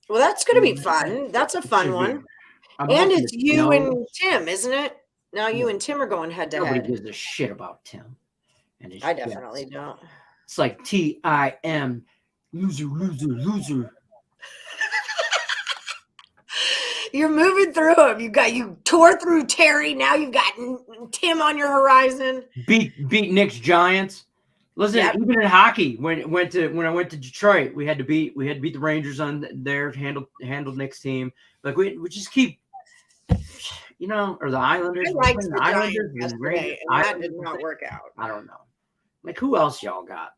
Well, that's going to be fun. That's a fun one. And it's you and Tim, isn't it? Now you and Tim are going head to head. Nobody gives a shit about Tim. I definitely don't. It's like TIM, loser, loser, loser. You're moving through them. You tore through Terry. Now you've got Tim on your horizon. Beat Knicks Giants. Listen, even in hockey, when I went to Detroit, we had to beat the Rangers on there, handled Knicks team. Like we just keep, you know, or the Islanders. I liked the Islanders yesterday, and that did not work out. I don't know. Like who else y'all got?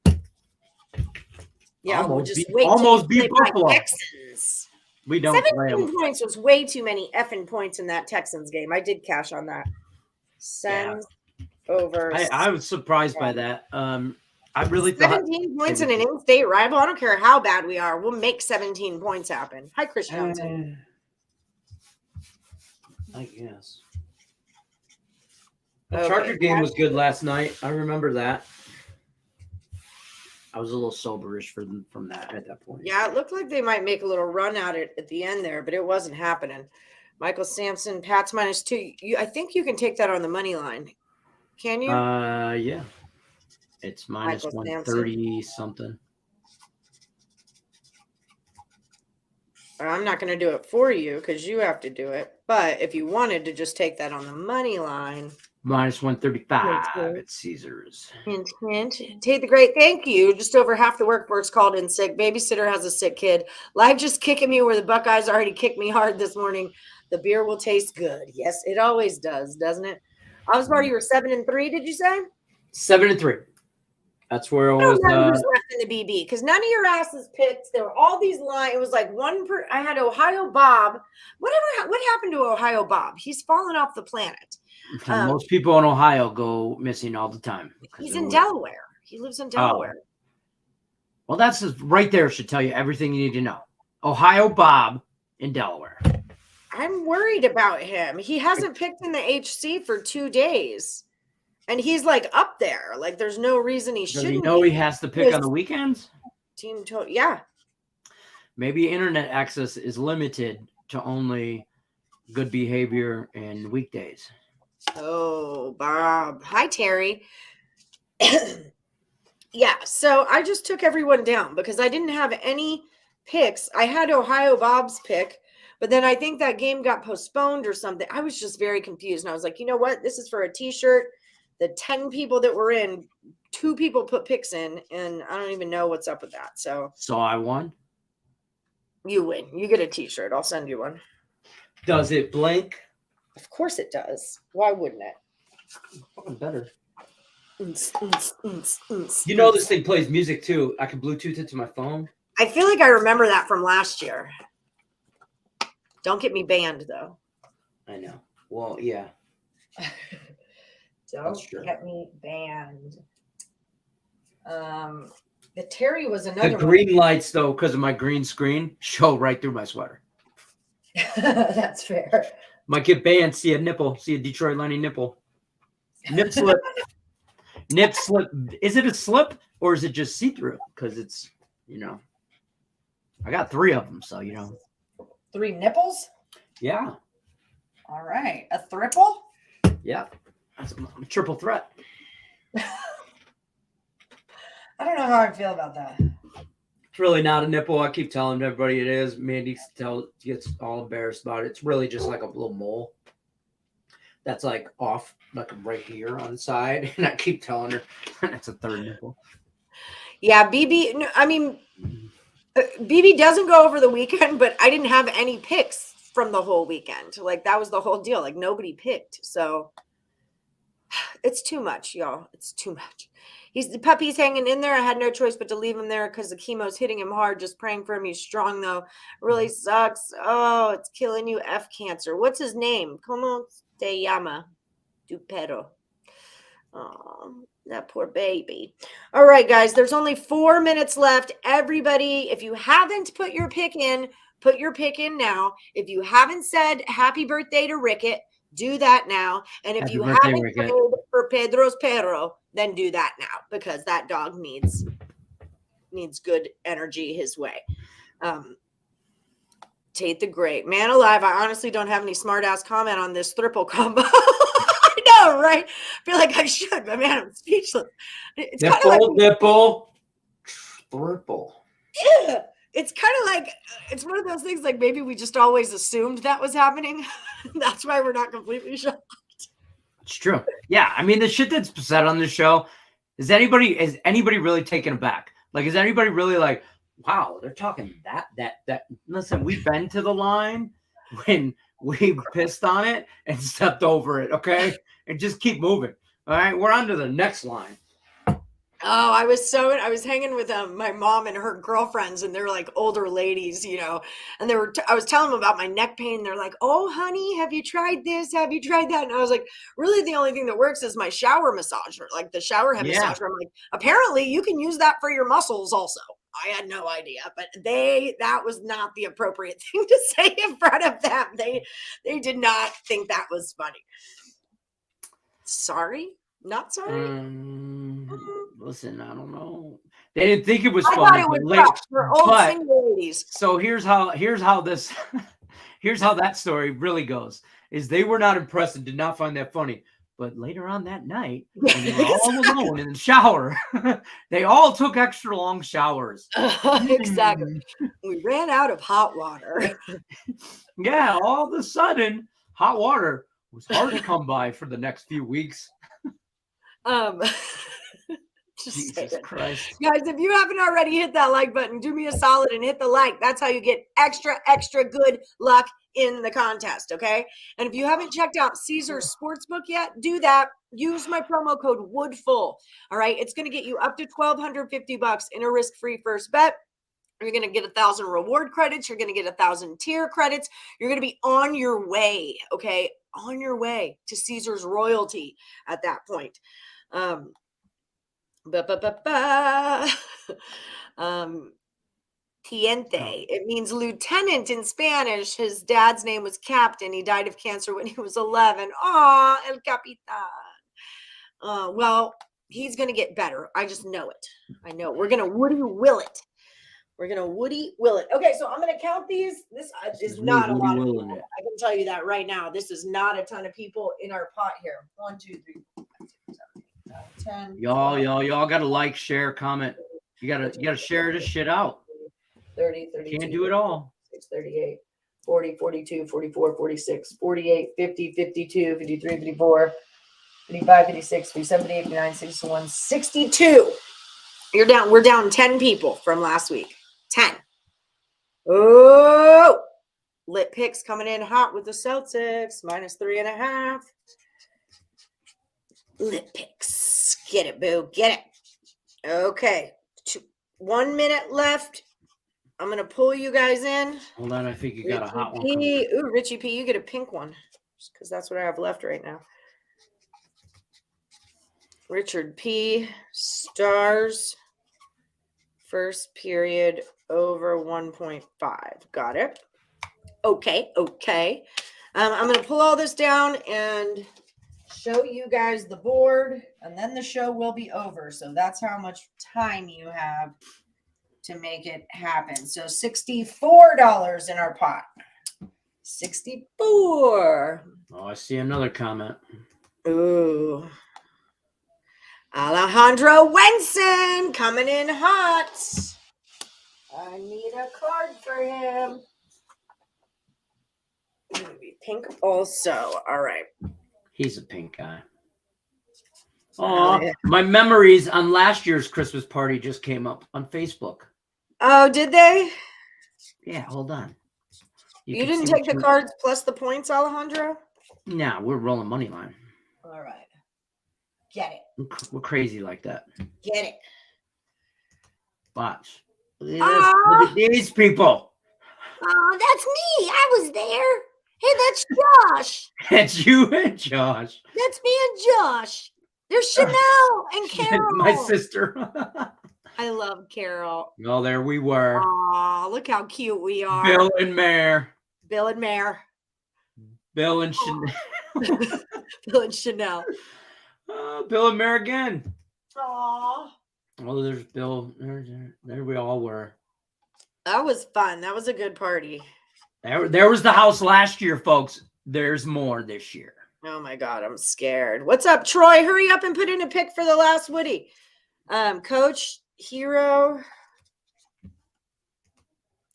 Yeah, almost beat Buffalo. Texans. We don't. 17 points was way too many effing points in that Texans game. I did cash on that. Over. I was surprised by that. I really 17 points in an in-state rival. I don't care how bad we are. We'll make 17 points happen. Hi, Chris Johnson. I guess. The Charger game was good last night. I remember that. I was a little soberish from that at that point. Yeah, it looked like they might make a little run at it at the end there, but it wasn't happening. Michael Sampson, Pats -2. I think you can take that on the money line. Can you? Yeah. It's minus Michael 130 something. I'm not going to do it for you because you have to do it. But if you wanted to just take that on the money line. Minus 135 at Caesars. Hint, hint. Tate the Great, thank you. Just over half the workforce called in sick. Babysitter has a sick kid. Live just kicking me where the Buckeyes already kicked me hard this morning. The beer will taste good. Yes, it always does, doesn't it? Osbar, you were 7-3, did you say? 7-3. That's where it I don't was. remember who's left in the BB because none of your asses picked. There were all these lines. It was like I had Ohio Bob. What happened to Ohio Bob? He's fallen off the planet. Most people in Ohio go missing all the time. He's in Delaware. He lives in Delaware. Oh. Well, that's right there. Should tell you everything you need to know. Ohio Bob in Delaware. I'm worried about him. He hasn't picked in the HC for 2 days. And he's like up there. Like there's no reason he shouldn't. Does he know he has to pick on the weekends? Team total. Yeah. Maybe internet access is limited to only good behavior and weekdays. Oh, Bob. Hi, Terry. Yeah. So I just took everyone down because I didn't have any picks. I had Ohio Bob's pick, but then I think that game got postponed or something. I was just very confused. And I was like, you know what? This is for a t-shirt. The 10 people that were in, 2 people put picks in, and I don't even know what's up with that. So I won. You win. You get a t-shirt. I'll send you one. Does it blink? Of course it does. Why wouldn't it? Oh, better. You know this thing plays music too. I can Bluetooth it to my phone. I feel like I remember that from last year. Don't get me banned though. I know. Well, yeah. Don't get me banned. The Terry was another. The green lights, though, because of my green screen, show right through my sweater. That's fair. Might get banned. See a nipple. See a Detroit Lenny nipple. Nip slip. Nip slip. Is it a slip or is it just see-through? Because it's, I got 3 of them, so 3 nipples? Yeah. All right. A triple? Yeah. That's a triple threat. I don't know how I feel about that. It's really not a nipple. I keep telling everybody it is. Mandy gets all embarrassed about it. It's really just like a little mole that's like off, like right here on the side. And I keep telling her it's a 3rd nipple. Yeah, BB. No, I mean, BB doesn't go over the weekend, but I didn't have any picks from the whole weekend. Like that was the whole deal. Like nobody picked. So it's too much, y'all. It's too much. The puppy's hanging in there. I had no choice but to leave him there because the chemo's hitting him hard. Just praying for him. He's strong, though. Really sucks. Oh, it's killing you. F cancer. What's his name? Como se llama? Dupero. Oh, that poor baby. All right, guys. There's only 4 minutes left. Everybody, if you haven't put your pick in, put your pick in now. If you haven't said happy birthday to Rickett, do that now. And if you haven't paid for Pedro's perro, then do that now because that dog needs good energy his way. Tate the Great. Man alive, I honestly don't have any smart ass comment on this triple combo. I know, right? I feel like I should, but man, I'm speechless. It's kind of like nipple, triple. Yeah. It's kind of like, it's one of those things like maybe we just always assumed that was happening. That's why we're not completely shocked. It's true. Yeah. I mean, the shit that's said on this show, is anybody really taken aback? Like, is anybody really like, wow, they're talking that. Listen, we've been to the line when we pissed on it and stepped over it. Okay. And just keep moving. All right. We're on to the next line. Oh, I was hanging with my mom and her girlfriends, and they're like older ladies, and I was telling them about my neck pain. They're like, "Oh, honey, have you tried this? Have you tried that?" And I was like, "Really, the only thing that works is my shower massager, like the shower head massager." I'm like, "Apparently, you can use that for your muscles also." I had no idea, but that was not the appropriate thing to say in front of them. They did not think that was funny. Sorry. Not sorry. Listen, I don't know. They didn't think it was funny. I thought it was for old single ladies. So here's how that story really goes. Is they were not impressed and did not find that funny. But later on that night, when they were all alone in the shower, they all took extra long showers. Exactly. We ran out of hot water. Yeah, all of a sudden, hot water was hard to come by for the next few weeks. Just Jesus saying. Christ. Guys, if you haven't already hit that like button, do me a solid and hit the like. That's how you get extra good luck in the contest, okay? And if you haven't checked out Caesar's Sportsbook yet, do that. Use my promo code WOODFUL, all right? It's going to get you up to $1,250 in a risk-free first bet. You're going to get 1,000 reward credits. You're going to get 1,000 tier credits. You're going to be on your way, okay? On your way to Caesar's royalty at that point. Tiente. It means lieutenant in Spanish. His dad's name was Captain. He died of cancer when he was 11. Aw, El Capitan. Well, he's going to get better. I just know it. I know. We're going to Woody Will it. We're going to Woody Will it. Okay, so I'm going to count these. This is not a lot of people. I can tell you that right now. This is not a ton of people in our pot here. 1, 2, 3, 4, 5, 6, 7, 8, 9, 10. Y'all got to like, share, comment. You gotta share this shit out. 30, 32. Can't do it all. 6, 38, 40, 42, 44, 46, 48, 50, 52, 53, 54, 55, 56, 57, 58, 59, 61, 62. We're down 10 people from last week. 10. Oh, lit picks coming in hot with the Celtics, -3.5. Lit picks. Get it, boo. Get it. Okay. 1 minute left. I'm going to pull you guys in. Hold on. I think you got a hot one. Ooh, Richie P, you get a pink one because that's what I have left right now. Richard P, Stars, first period over 1.5. Got it. Okay. I'm going to pull all this down and show you guys the board, and then the show will be over. So that's how much time you have to make it happen. So $64 in our pot. 64. Oh, I see another comment. Ooh. Alejandro Wenson coming in hot. I need a card for him. Maybe pink also. All right. He's a pink guy. Oh, yeah. My memories on last year's Christmas party just came up on Facebook. Oh, did they? Yeah, hold on. You didn't take the cards plus the points, Alejandro? Nah, we're rolling money line. All right. Get it. We're crazy like that. Get it. Watch. Look at these people. Oh, that's me. I was there. Hey, that's Josh. That's you and Josh. That's me and Josh. There's Chanel and Carol. My sister. I love Carol. Well, there we were. Oh, look how cute we are. Bill and Mare. Bill and Mare. Bill and Chanel. Bill and Chanel. Bill and Mare again. Aw. Oh, there's Bill. There we all were. That was fun. That was a good party. There was the house last year, folks. There's more this year. Oh my God, I'm scared. What's up, Troy? Hurry up and put in a pick for the last Woody. Coach, Hero.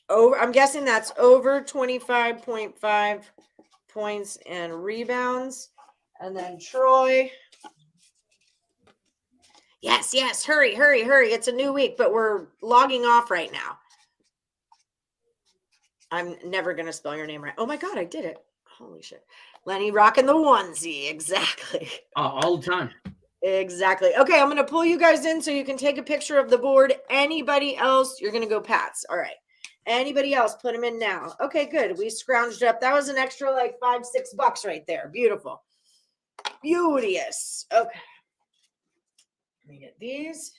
Over. I'm guessing that's over 25.5 points and rebounds. And then Troy. Yes. Hurry. It's a new week, but we're logging off right now. I'm never going to spell your name right. Oh my God, I did it. Holy shit. Lenny rocking the onesie. Exactly. All the time. Exactly. Okay, I'm going to pull you guys in so you can take a picture of the board. Anybody else? You're going to go Pats. All right. Anybody else? Put them in now. Okay, good. We scrounged up. That was an extra like $5-6 right there. Beautiful. Beauteous. Okay. Let me get these.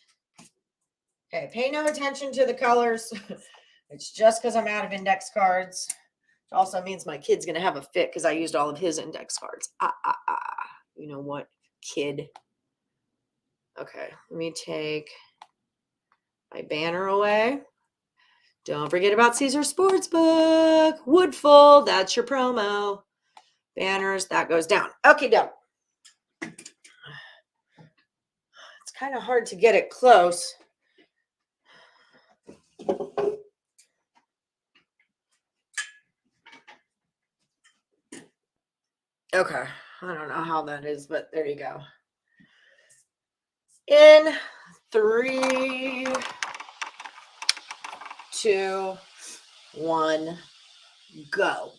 Okay, pay no attention to the colors. It's just because I'm out of index cards. It also means my kid's going to have a fit because I used all of his index cards. You know what, kid? Okay, let me take my banner away. Don't forget about Caesar Sportsbook. Woodful, that's your promo. Banners, that goes down. Okay, down. It's kind of hard to get it close. Okay, I don't know how that is, but there you go. In 3, 2, 1, go.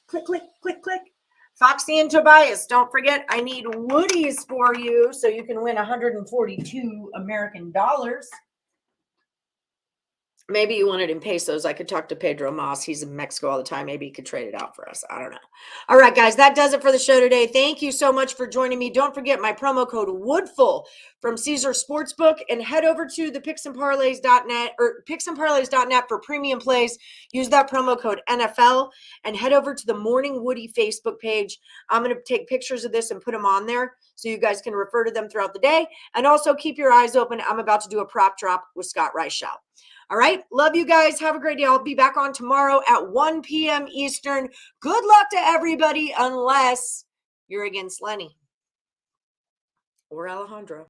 Click, click, click, click. Foxy and Tobias, don't forget, I need Woodies for you so you can win 142 American dollars. Maybe you want it in pesos. I could talk to Pedro Mas. He's in Mexico all the time. Maybe he could trade it out for us. I don't know. All right, guys, that does it for the show today. Thank you so much for joining me. Don't forget my promo code WOODFUL from Caesar Sportsbook, and head over to the picksandparlays.net or picksandparlays.net for premium plays. Use that promo code NFL and head over to the Morning Woody Facebook page. I'm going to take pictures of this and put them on there so you guys can refer to them throughout the day. And also keep your eyes open. I'm about to do a prop drop with Scott Reichel. All right. Love you guys. Have a great day. I'll be back on tomorrow at 1 p.m. Eastern. Good luck to everybody unless you're against Lenny or Alejandro.